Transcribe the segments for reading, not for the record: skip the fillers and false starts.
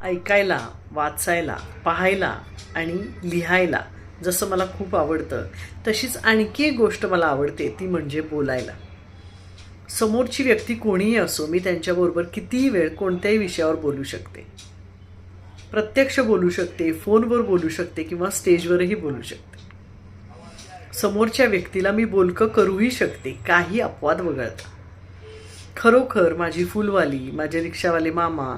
ऐकायला, वाचायला, पाहायला आणि लिहायला जसं मला खूप आवडतं, तशीच आणखी एक गोष्ट मला आवडते, ती म्हणजे बोलायला. समोरची व्यक्ती कोणीही असो, मी त्यांच्याबरोबर कितीही वेळ कोणत्याही विषयावर बोलू शकते. प्रत्यक्ष बोलू शकते, फोनवर बोलू शकते किंवा स्टेजवरही बोलू शकते. समोरच्या व्यक्तीला मी बोलकं करूही शकते, काही अपवाद वगळता. खरोखर माझी फुलवाली, माझे रिक्षावाले मामा,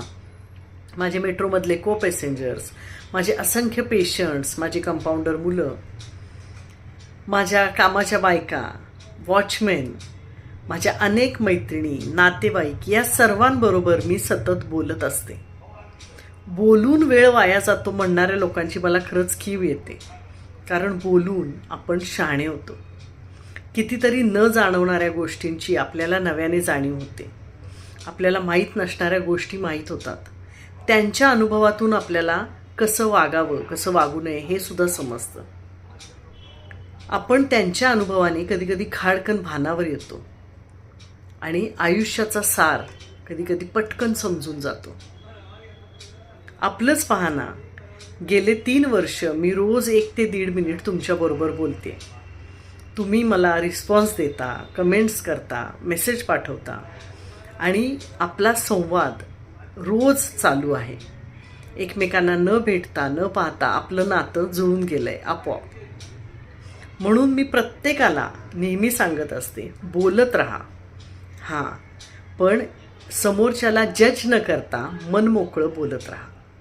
माझे मेट्रोमधले को पॅसेंजर्स, माझे असंख्य पेशंट्स, माझी कंपाऊंडर मुलं, माझ्या कामाच्या बायका, वॉचमेन, माझ्या अनेक मैत्रिणी, नातेवाईक या सर्वांबरोबर मी सतत बोलत असते. बोलून वेळ वाया जातो म्हणणाऱ्या लोकांची मला खरंच कीव येते, कारण बोलून आपण शहाणे होतो. कितीतरी न जाणवणाऱ्या गोष्टींची आपल्याला नव्याने जाणीव होते. आपल्याला माहीत नसणाऱ्या गोष्टी माहीत होतात. त्यांच्या अनुभवातून आपल्याला कसं वागावं, कसं वागू नये हे सुद्धा समजतं. आपण त्यांच्या अनुभवाने कधीकधी खाडकन भानावर येतो आणि आयुष्याचा सार कधीकधी पटकन समजून जातो. आपलंच पाहना, गेले 3 वर्ष मी रोज 1 ते 1.5 मिनिट तुमच्याबरोबर बोलते. तुम्ही मला रिस्पॉन्स देता, कमेंट्स करता, मेसेज पाठवता आणि आपला संवाद रोज चालू आहे. एकमेकांना न भेटता न पाहता आपलं नातं जुळून गेलंय आपोआप. म्हणून मी प्रत्येकाला नेहमी सांगत असते, बोलत राहा. हां, पण समोरच्याला जज न करता मन मोकळं बोलत राहा.